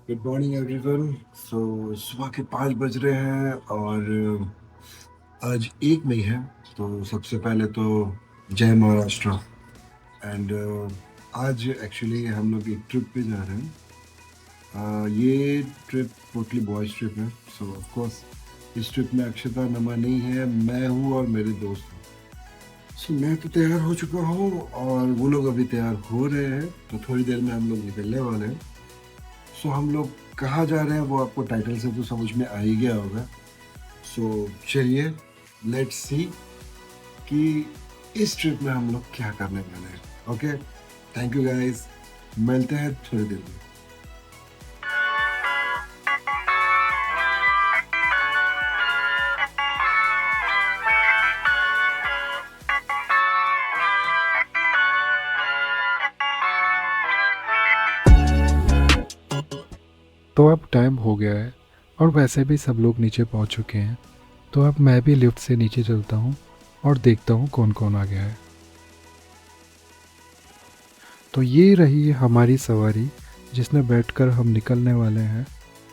Good morning everyone. सुबह के 5 बज रहे हैं और आज 1 मई है। तो सबसे पहले तो जय महाराष्ट्र। एंड आज एक्चुअली हम लोग एक ट्रिप पे जा रहे हैं। ये ट्रिप टोटली बॉयज ट्रिप है। सो ऑफ कोर्स इस ट्रिप में अक्षता नमा नहीं है, मैं हूँ और मेरे दोस्त हैं। मैं तो तैयार हो चुका हूँ और वो लोग अभी तैयार हो रहे हैं, तो थोड़ी देर में हम लोग निकलने वाले हैं। हम लोग कहाँ जा रहे हैं वो आपको टाइटल से तो समझ में आ ही गया होगा। चलिए, लेट्स सी कि इस ट्रिप में हम लोग क्या करने वाले हैं। ओके, थैंक यू गाइस, मिलते हैं थोड़ी देर में। तो अब टाइम हो गया है और वैसे भी सब लोग नीचे पहुंच चुके हैं। तो अब मैं भी लिफ्ट से नीचे चलता हूं और देखता हूं कौन कौन आ गया है। तो ये रही हमारी सवारी जिसमें बैठकर हम निकलने वाले हैं।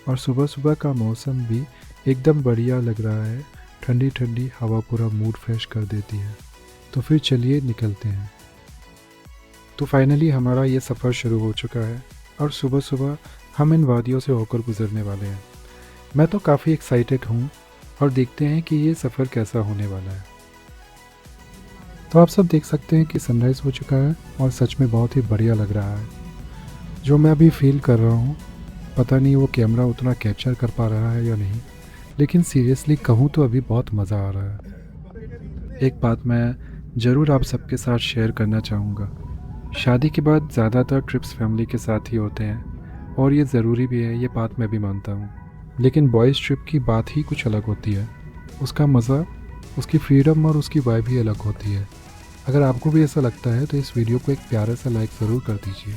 और सुबह सुबह का मौसम भी एकदम बढ़िया लग रहा है। ठंडी ठंडी हवा पूरा मूड फ्रेश कर देती है। तो फिर चलिए निकलते हैं। तो फाइनली हमारा ये सफ़र शुरू हो चुका है और सुबह सुबह हम इन वादियों से होकर गुजरने वाले हैं। मैं तो काफ़ी एक्साइटेड हूँ और देखते हैं कि ये सफ़र कैसा होने वाला है। तो आप सब देख सकते हैं कि सनराइज़ हो चुका है और सच में बहुत ही बढ़िया लग रहा है। जो मैं अभी फील कर रहा हूँ, पता नहीं वो कैमरा उतना कैप्चर कर पा रहा है या नहीं, लेकिन सीरियसली कहूँ तो अभी बहुत मज़ा आ रहा है। एक बात मैं ज़रूर आप सबके साथ शेयर करना चाहूँगा। शादी के बाद ज़्यादातर ट्रिप्स फैमिली के साथ ही होते हैं और ये ज़रूरी भी है, ये बात मैं भी मानता हूँ। लेकिन बॉयज़ ट्रिप की बात ही कुछ अलग होती है। उसका मज़ा, उसकी फ्रीडम और उसकी वाइब ही अलग होती है। अगर आपको भी ऐसा लगता है तो इस वीडियो को एक प्यारा सा लाइक ज़रूर कर दीजिए।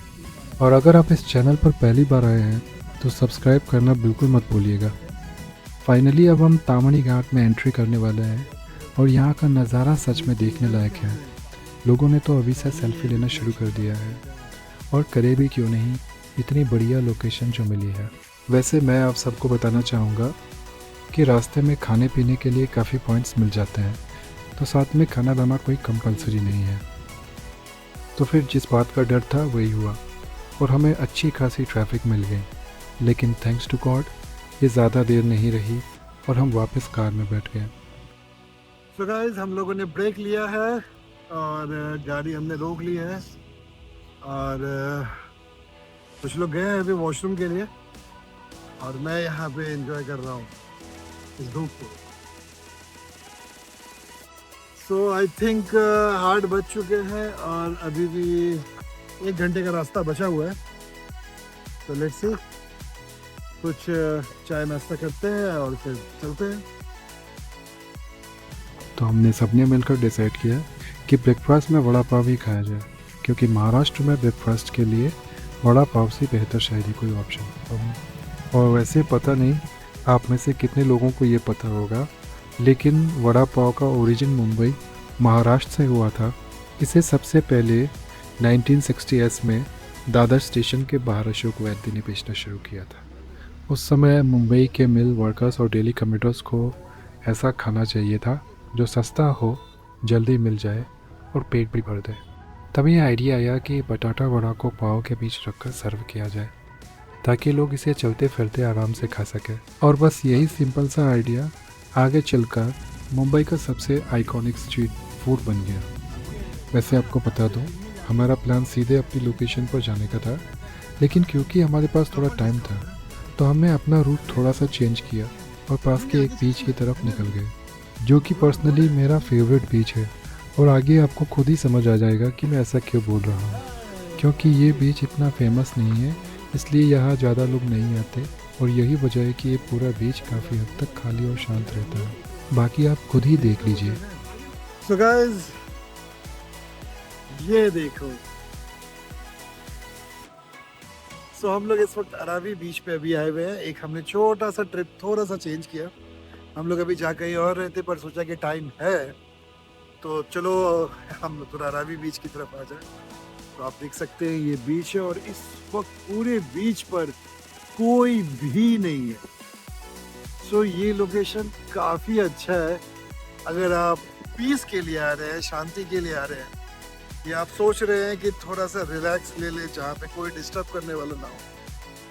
और अगर आप इस चैनल पर पहली बार आए हैं तो सब्सक्राइब करना बिल्कुल मत भूलिएगा। फाइनली अब हम तामनी घाट में एंट्री करने वाले हैं और यहाँ का नज़ारा सच में देखने लायक है। लोगों ने तो अभी से सेल्फी लेना शुरू कर दिया है और करे भी क्यों नहीं, इतनी बढ़िया लोकेशन जो मिली है। वैसे मैं आप सबको बताना चाहूँगा कि रास्ते में खाने पीने के लिए काफ़ी पॉइंट्स मिल जाते हैं, तो साथ में खाना लाना कोई कंपलसरी नहीं है। तो फिर जिस बात का डर था वही हुआ और हमें अच्छी खासी ट्रैफिक मिल गई। लेकिन थैंक्स टू गॉड ये ज़्यादा देर नहीं रही और हम वापस कार में बैठ गए। गाइस, हम लोगों ने ब्रेक लिया है और गाड़ी हमने रोक ली है और कुछ लोग गए हैं अभी वॉशरूम के लिए और मैं यहाँ पे एंजॉय कर रहा हूँ इस धूप को। आई थिंक 8 बज चुके हैं और अभी भी 1 घंटे का रास्ता बचा हुआ है। तो लेट्स सी, कुछ चाय नाश्ता करते हैं और फिर चलते हैं। तो हमने सबने मिलकर डिसाइड किया कि ब्रेकफास्ट में वड़ा पाव ही खाया जाए, क्योंकि महाराष्ट्र में ब्रेकफास्ट के लिए वड़ा पाव से बेहतर शायद ही कोई ऑप्शन। और वैसे पता नहीं आप में से कितने लोगों को ये पता होगा, लेकिन वड़ा पाव का ओरिजिन मुंबई महाराष्ट्र से हुआ था। इसे सबसे पहले 1960s में दादर स्टेशन के बाहर अशोक वैद्य ने बेचना शुरू किया था। उस समय मुंबई के मिल वर्कर्स और डेली कम्यूटर्स को ऐसा खाना चाहिए था जो सस्ता हो, जल्दी मिल जाए और पेट भी भर दे। तभी आइडिया आया कि बटाटा वड़ा को पाव के बीच रखकर सर्व किया जाए ताकि लोग इसे चलते फिरते आराम से खा सकें। और बस यही सिंपल सा आइडिया आगे चलकर मुंबई का सबसे आइकॉनिक स्ट्रीट फूड बन गया। वैसे आपको बता दूं, हमारा प्लान सीधे अपनी लोकेशन पर जाने का था, लेकिन क्योंकि हमारे पास थोड़ा टाइम था तो हमने अपना रूट थोड़ा सा चेंज किया और पास के एक बीच की तरफ निकल गए, जो कि पर्सनली मेरा फेवरेट बीच है। और आगे आपको खुद ही समझ आ जाएगा कि मैं ऐसा क्यों बोल रहा हूँ, क्योंकि ये बीच इतना फेमस नहीं है, इसलिए यहाँ ज़्यादा लोग नहीं आते और यही वजह है कि ये पूरा बीच काफ़ी हद तक खाली और शांत रहता है। बाकी आप खुद ही देख लीजिए। सो गाइस, ये देखो। हम लोग इस वक्त अरावी बीच पे अभी आए हुए हैं। एक हमने छोटा सा ट्रिप थोड़ा सा चेंज किया। हम लोग अभी जा कहीं और रहते, पर सोचा कि टाइम है तो चलो हम लोग थोड़ा अरावी बीच की तरफ आ जाए। तो आप देख सकते हैं ये बीच है और इस वक्त पूरे बीच पर कोई भी नहीं है। सो ये लोकेशन काफ़ी अच्छा है अगर आप पीस के लिए आ रहे हैं, शांति के लिए आ रहे हैं, या आप सोच रहे हैं कि थोड़ा सा रिलैक्स ले ले जहाँ पे कोई डिस्टर्ब करने वाला ना हो,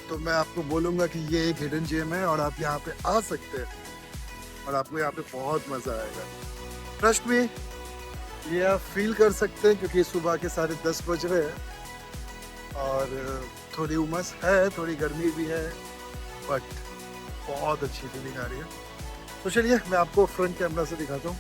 तो मैं आपको बोलूँगा कि ये एक हिडन जेम है और आप यहाँ पे आ सकते हैं और आपको यहाँ पे बहुत मज़ा आएगा। ट्रस्ट में ये आप फील कर सकते हैं क्योंकि सुबह के 10:30 बज रहे हैं और थोड़ी उमस है, थोड़ी गर्मी भी है, बट बहुत अच्छी फीलिंग आ रही है। तो चलिए मैं आपको फ्रंट कैमरा से दिखाता हूँ।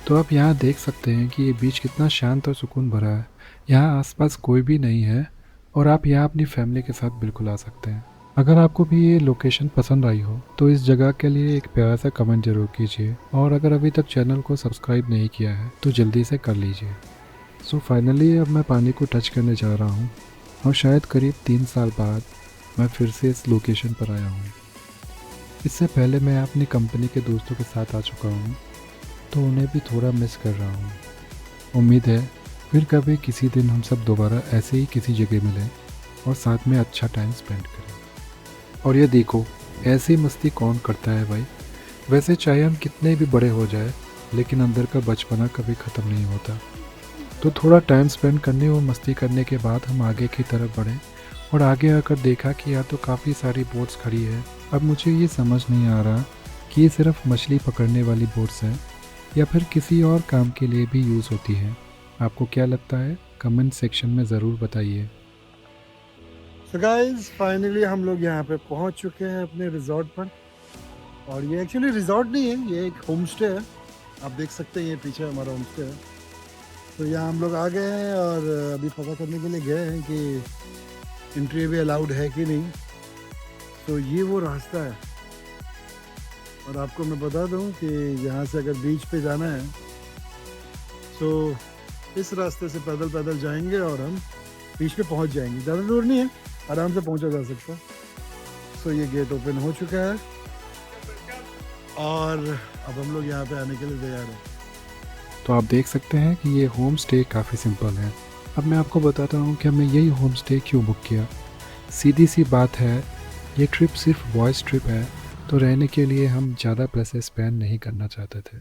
तो आप यहाँ देख सकते हैं कि ये बीच कितना शांत और सुकून भरा है। यहाँ आसपास कोई भी नहीं है और आप यहाँ अपनी फैमिली के साथ बिल्कुल आ सकते हैं। अगर आपको भी ये लोकेशन पसंद आई हो तो इस जगह के लिए एक प्यारा सा कमेंट जरूर कीजिए और अगर अभी तक चैनल को सब्सक्राइब नहीं किया है तो जल्दी से कर लीजिए। सो फाइनली अब मैं पानी को टच करने जा रहा हूँ और शायद करीब 3 साल बाद मैं फिर से इस लोकेशन पर आया हूँ। इससे पहले मैं अपनी कंपनी के दोस्तों के साथ आ चुका हूँ तो उन्हें भी थोड़ा मिस कर रहा हूँ। उम्मीद है फिर कभी किसी दिन हम सब दोबारा ऐसे ही किसी जगह मिलें और साथ में अच्छा टाइम स्पेंड करें। और ये देखो, ऐसी मस्ती कौन करता है भाई। वैसे चाहे हम कितने भी बड़े हो जाए लेकिन अंदर का बचपना कभी ख़त्म नहीं होता। तो थोड़ा टाइम स्पेंड करने और मस्ती करने के बाद हम आगे की तरफ बढ़े और आगे आकर देखा कि यहाँ तो काफ़ी सारी बोट्स खड़ी है। अब मुझे ये समझ नहीं आ रहा कि ये सिर्फ मछली पकड़ने वाली बोट्स हैं या फिर किसी और काम के लिए भी यूज़ होती है। आपको क्या लगता है कमेंट सेक्शन में ज़रूर बताइए। सो गाइस फाइनली हम लोग यहाँ पे पहुँच चुके हैं अपने रिजॉर्ट पर, और ये एक्चुअली रिजॉर्ट नहीं है, ये एक होम स्टे है। आप देख सकते हैं ये पीछे हमारा होम स्टे है। तो यहाँ हम लोग आ गए हैं और अभी पता करने के लिए गए हैं कि एंट्री भी अलाउड है कि नहीं। तो ये वो रास्ता है और आपको मैं बता दूं कि यहाँ से अगर बीच पे जाना है तो इस रास्ते से पैदल पैदल जाएंगे और हम बीच पे पहुँच जाएंगे। ज़्यादा दूर नहीं है, आराम से पहुँचा जा सकता है। सो ये गेट ओपन हो चुका है और अब हम लोग यहाँ पे आने के लिए तैयार हैं। तो आप देख सकते हैं कि ये होम स्टे काफ़ी सिंपल है। अब मैं आपको बताता हूँ कि हमने यही होम स्टे क्यों बुक किया। सीधी सी बात है, ये ट्रिप सिर्फ बॉयज़ ट्रिप है तो रहने के लिए हम ज़्यादा पैसे स्पेंड नहीं करना चाहते थे।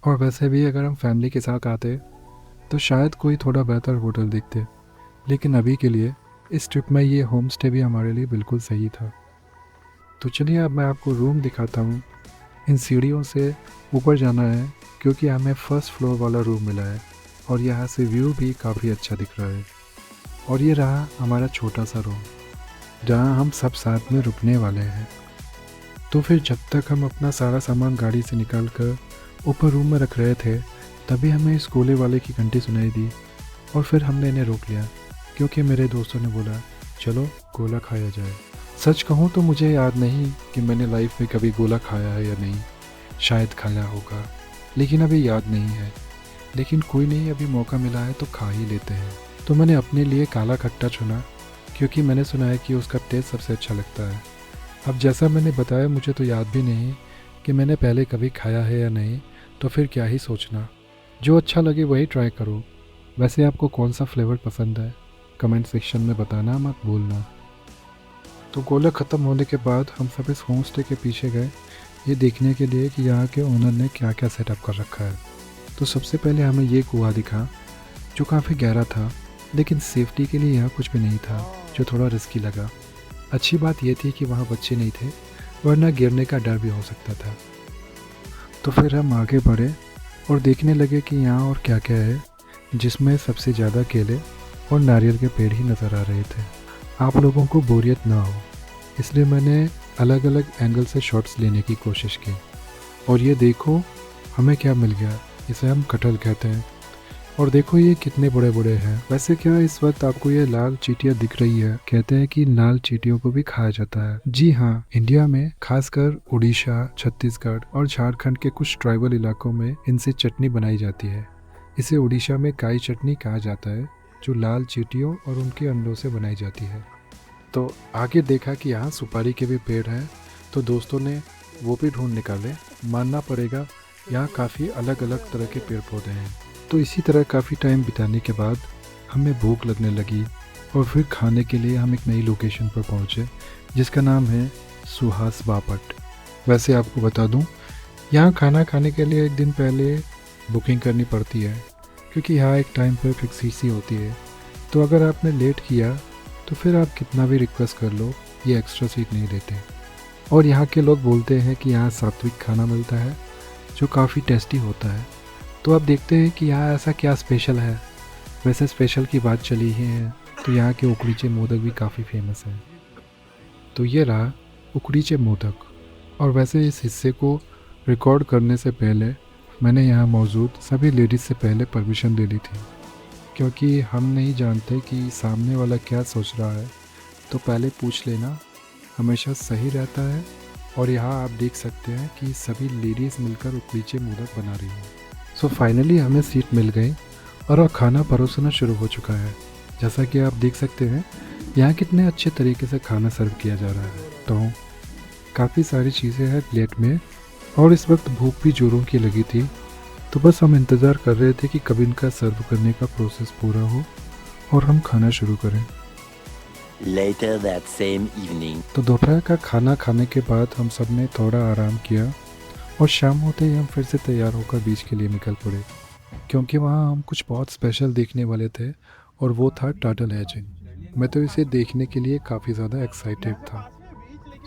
और वैसे भी अगर हम फैमिली के साथ आते तो शायद कोई थोड़ा बेहतर होटल देखते, लेकिन अभी के लिए इस ट्रिप में ये होम स्टे भी हमारे लिए बिल्कुल सही था। तो चलिए अब मैं आपको रूम दिखाता हूँ। इन सीढ़ियों से ऊपर जाना है क्योंकि हमें फर्स्ट फ्लोर वाला रूम मिला है और यहाँ से व्यू भी काफ़ी अच्छा दिख रहा है। और ये रहा हमारा छोटा सा रूम जहाँ हम सब साथ में रुकने वाले हैं। तो फिर जब तक हम अपना सारा सामान गाड़ी से निकाल कर ऊपर रूम में रख रहे थे तभी हमें इस गोले वाले की घंटी सुनाई दी और फिर हमने इन्हें रोक लिया क्योंकि मेरे दोस्तों ने बोला चलो गोला खाया जाए। सच कहूँ तो मुझे याद नहीं कि मैंने लाइफ में कभी गोला खाया है या नहीं, शायद खाया होगा लेकिन अभी याद नहीं है। लेकिन कोई नहीं, अभी मौका मिला है तो खा ही लेते हैं। तो मैंने अपने लिए काला खट्टा चुना क्योंकि मैंने सुना है कि उसका टेस्ट सबसे अच्छा लगता है। अब जैसा मैंने बताया मुझे तो याद भी नहीं कि मैंने पहले कभी खाया है या नहीं, तो फिर क्या ही सोचना, जो अच्छा लगे वही ट्राई करो। वैसे आपको कौन सा फ्लेवर पसंद है कमेंट सेक्शन में बताना मत भूलना। तो गोला ख़त्म होने के बाद हम सब इस होम स्टे के पीछे गए ये देखने के लिए कि यहाँ के ओनर ने क्या क्या सेटअप कर रखा है। तो सबसे पहले हमें ये कुआं दिखा जो काफ़ी गहरा था, लेकिन सेफ्टी के लिए यहाँ कुछ भी नहीं था जो थोड़ा रिस्की लगा। अच्छी बात ये थी कि वहाँ बच्चे नहीं थे वरना गिरने का डर भी हो सकता था। तो फिर हम आगे बढ़े और देखने लगे कि यहाँ और क्या क्या है, जिसमें सबसे ज़्यादा केले और नारियल के पेड़ ही नज़र आ रहे थे। आप लोगों को बोरियत ना हो इसलिए मैंने अलग अलग एंगल से शॉट्स लेने की कोशिश की। और ये देखो हमें क्या मिल गया, इसे हम कटहल कहते हैं। और देखो ये कितने बड़े बड़े हैं। वैसे क्या इस वक्त आपको ये लाल चींटियाँ दिख रही है? कहते हैं कि लाल चींटियों को भी खाया जाता है। जी हाँ, इंडिया में खासकर उड़ीसा, छत्तीसगढ़ और झारखंड के कुछ ट्राइबल इलाकों में इनसे चटनी बनाई जाती है। इसे उड़ीसा में काई चटनी कहा जाता है जो लाल चींटियों और उनके अंडों से बनाई जाती है। तो आगे देखा कि यहाँ सुपारी के भी पेड़ हैं, तो दोस्तों ने वो भी ढूंढ निकाले। मानना पड़ेगा यहाँ काफ़ी अलग अलग तरह के पेड़ पौधे हैं। तो इसी तरह काफ़ी टाइम बिताने के बाद हमें भूख लगने लगी और फिर खाने के लिए हम एक नई लोकेशन पर पहुँचे जिसका नाम है सुहास बापट। वैसे आपको बता दूं, यहाँ खाना खाने के लिए एक दिन पहले बुकिंग करनी पड़ती है, क्योंकि यहाँ एक टाइम पर फिक्स सी होती है। तो अगर आपने लेट किया तो फिर आप कितना भी रिक्वेस्ट कर लो, ये एक्स्ट्रा सीट नहीं देते। और यहाँ के लोग बोलते हैं कि यहाँ सात्विक खाना मिलता है जो काफ़ी टेस्टी होता है। तो आप देखते हैं कि यहाँ ऐसा क्या स्पेशल है। वैसे स्पेशल की बात चली ही है तो यहाँ के उकड़ीचे मोदक भी काफ़ी फेमस हैं। तो ये रहा उकड़ीचे मोदक। और वैसे इस हिस्से को रिकॉर्ड करने से पहले मैंने यहाँ मौजूद सभी लेडीज़ से पहले परमिशन ले ली थी, क्योंकि हम नहीं जानते कि सामने वाला क्या सोच रहा है, तो पहले पूछ लेना हमेशा सही रहता है। और यहाँ आप देख सकते हैं कि सभी लेडीज़ मिलकर उकड़ीचे मोदक बना रही हैं। सो फाइनली हमें सीट मिल गई और खाना परोसना शुरू हो चुका है। जैसा कि आप देख सकते हैं यहाँ कितने अच्छे तरीके से खाना सर्व किया जा रहा है। तो काफ़ी सारी चीज़ें हैं प्लेट में और इस वक्त भूख भी जोरों की लगी थी। तो बस हम इंतज़ार कर रहे थे कि कब इनका सर्व करने का प्रोसेस पूरा हो और हम खाना शुरू करें। Later that same evening. तो दोपहर का खाना खाने के बाद हम सब ने थोड़ा आराम किया और शाम होते ही हम फिर से तैयार होकर बीच के लिए निकल पड़े, क्योंकि वहाँ हम कुछ बहुत स्पेशल देखने वाले थे और वो था टर्टल हैचिंग। मैं तो इसे देखने के लिए काफ़ी ज़्यादा एक्साइटेड था।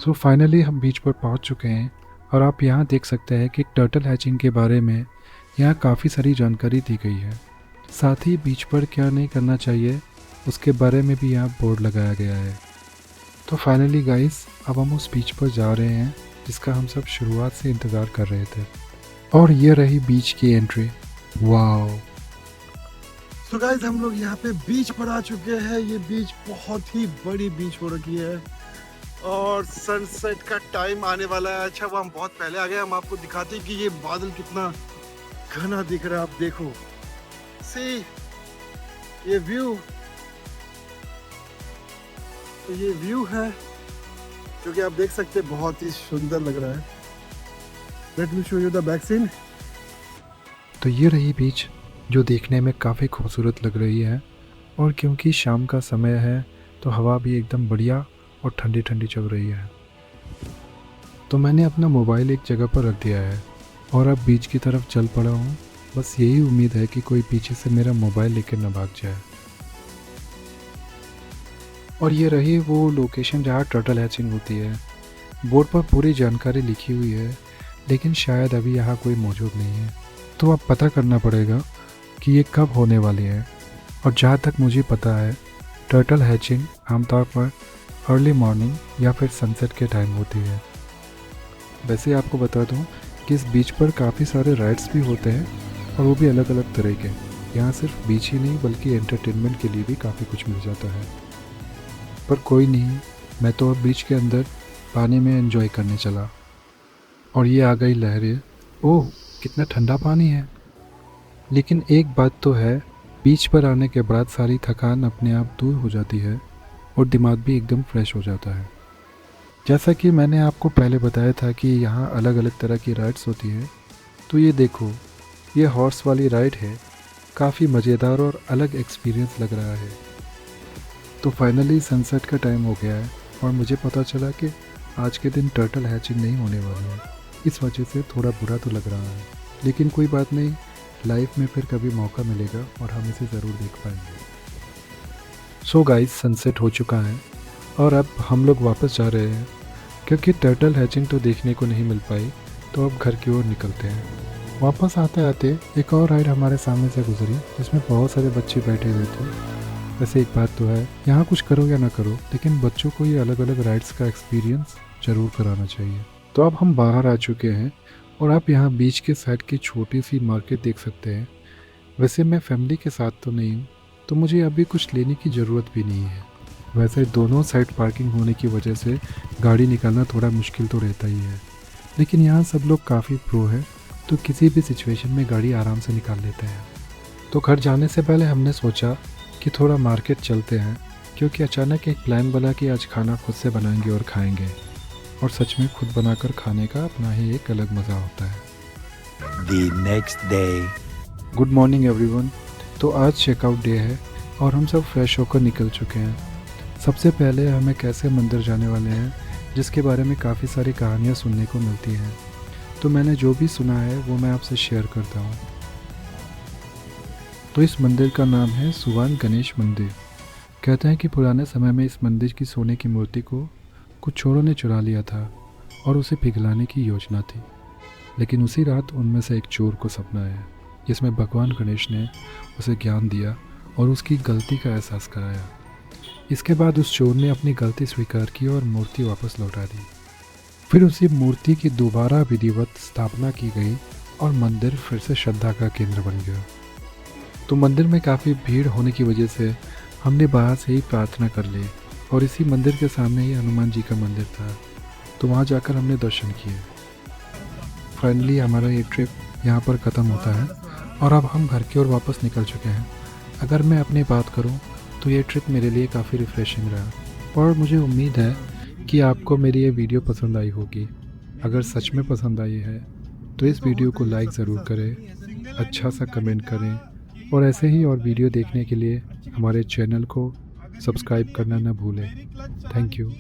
सो फाइनली हम बीच पर पहुँच चुके हैं और आप यहाँ देख सकते हैं कि टर्टल हैचिंग के बारे में यहाँ काफ़ी सारी जानकारी दी गई है। साथ ही बीच पर क्या नहीं करना चाहिए उसके बारे में भी यहाँ बोर्ड लगाया गया है। तो फाइनली गाइस, अब हम उस बीच पर जा रहे हैं जिसका हम सब शुरुआत से इंतज़ार कर रहे थे। और ये रही बीच की एंट्री। वाओ! तो गाइस, हम लोग यहाँ पे बीच पर आ चुके हैं। ये बीच बहुत ही बड़ी बीच हो रखी है और सनसेट का टाइम आने वाला है। अच्छा, वो हम बहुत पहले आ गए। हम आपको दिखाते हैं कि ये बादल कितना घना दिख रहा है। आप देखो, सी ये व्यू, तो ये व्यू है जो कि आप देख सकते हैं, बहुत ही सुंदर लग रहा है। Let me show you the back scene. तो ये रही बीच जो देखने में काफ़ी खूबसूरत लग रही है। और क्योंकि शाम का समय है तो हवा भी एकदम बढ़िया और ठंडी ठंडी चल रही है। तो मैंने अपना मोबाइल एक जगह पर रख दिया है और अब बीच की तरफ चल पड़ा हूँ। बस यही उम्मीद है कि कोई पीछे से मेरा मोबाइल लेकर न भाग जाए। और ये रही वो लोकेशन जहाँ टर्टल हैचिंग होती है। बोर्ड पर पूरी जानकारी लिखी हुई है, लेकिन शायद अभी यहाँ कोई मौजूद नहीं है। तो अब पता करना पड़ेगा कि ये कब होने वाली है। और जहाँ तक मुझे पता है, टर्टल हैचिंग आमतौर पर अर्ली मॉर्निंग या फिर सनसेट के टाइम होती है। वैसे आपको बता दूँ कि इस बीच पर काफ़ी सारे राइड्स भी होते हैं और वो भी अलग अलग तरह के। यहाँ सिर्फ बीच ही नहीं बल्कि एंटरटेनमेंट के लिए भी काफ़ी कुछ मिल जाता है। पर कोई नहीं, मैं तो अब बीच के अंदर पानी में एंजॉय करने चला। और ये आ गई लहरें। ओह, कितना ठंडा पानी है। लेकिन एक बात तो है, बीच पर आने के बाद सारी थकान अपने आप दूर हो जाती है और दिमाग भी एकदम फ्रेश हो जाता है। जैसा कि मैंने आपको पहले बताया था कि यहाँ अलग अलग तरह की राइड्स होती है। तो ये देखो, ये हॉर्स वाली राइड है। काफ़ी मज़ेदार और अलग एक्सपीरियंस लग रहा है। तो फाइनली सनसेट का टाइम हो गया है और मुझे पता चला कि आज के दिन टर्टल हैचिंग नहीं होने वाली है। इस वजह से थोड़ा बुरा तो लग रहा है, लेकिन कोई बात नहीं, लाइफ में फिर कभी मौका मिलेगा और हम इसे ज़रूर देख पाएंगे। सो गाइस, सनसेट हो चुका है और अब हम लोग वापस जा रहे हैं, क्योंकि टर्टल हैचिंग तो देखने को नहीं मिल पाई। तो अब घर की ओर निकलते हैं। वापस आते आते एक और राइड हमारे सामने से गुजरी जिसमें बहुत सारे बच्चे बैठे हुए थे। वैसे एक बात तो है, यहाँ कुछ करो या ना करो, लेकिन बच्चों को ये अलग अलग राइड्स का एक्सपीरियंस ज़रूर कराना चाहिए। तो अब हम बाहर आ चुके हैं और आप यहाँ बीच के साइड की छोटी सी मार्केट देख सकते हैं। वैसे मैं फैमिली के साथ तो नहीं हूँ, तो मुझे अभी कुछ लेने की ज़रूरत भी नहीं है। वैसे दोनों साइड पार्किंग होने की वजह से गाड़ी निकालना थोड़ा मुश्किल तो रहता ही है, लेकिन यहाँ सब लोग काफ़ी प्रो है, तो किसी भी सिचुएशन में गाड़ी आराम से निकाल लेते हैं। तो घर जाने से पहले हमने सोचा कि थोड़ा मार्केट चलते हैं, क्योंकि अचानक एक प्लान बना कि आज खाना खुद से बनाएंगे और खाएंगे। और सच में खुद बनाकर खाने का अपना ही एक अलग मज़ा होता है। The next day. Good morning everyone. तो आज चेकआउट डे है और हम सब फ्रेश होकर निकल चुके हैं। सबसे पहले हमें कैसे मंदिर जाने वाले हैं जिसके बारे में काफ़ी सारी कहानियाँ सुनने को मिलती हैं। तो मैंने जो भी सुना है वो मैं आपसे शेयर करता हूँ। तो इस मंदिर का नाम है सुवान गणेश मंदिर। कहते हैं कि पुराने समय में इस मंदिर की सोने की मूर्ति को कुछ चोरों ने चुरा लिया था और उसे पिघलाने की योजना थी। लेकिन उसी रात उनमें से एक चोर को सपना आया, जिसमें भगवान गणेश ने उसे ज्ञान दिया और उसकी गलती का एहसास कराया। इसके बाद उस चोर ने अपनी गलती स्वीकार की और मूर्ति वापस लौटा दी। फिर उसी मूर्ति की दोबारा विधिवत स्थापना की गई और मंदिर फिर से श्रद्धा का केंद्र बन गया। तो मंदिर में काफ़ी भीड़ होने की वजह से हमने बाहर से ही प्रार्थना कर ली और इसी मंदिर के सामने ही हनुमान जी का मंदिर था, तो वहाँ जाकर हमने दर्शन किए। फाइनली हमारा ये ट्रिप यहाँ पर ख़त्म होता है और अब हम घर की ओर वापस निकल चुके हैं। अगर मैं अपनी बात करूँ तो ये ट्रिप मेरे लिए काफ़ी रिफ़्रेशिंग रहा और मुझे उम्मीद है कि आपको मेरी ये वीडियो पसंद आई होगी। अगर सच में पसंद आई है तो इस वीडियो को लाइक ज़रूर करें, अच्छा सा कमेंट करें और ऐसे ही और वीडियो देखने के लिए हमारे चैनल को सब्सक्राइब करना न भूलें। Thank you.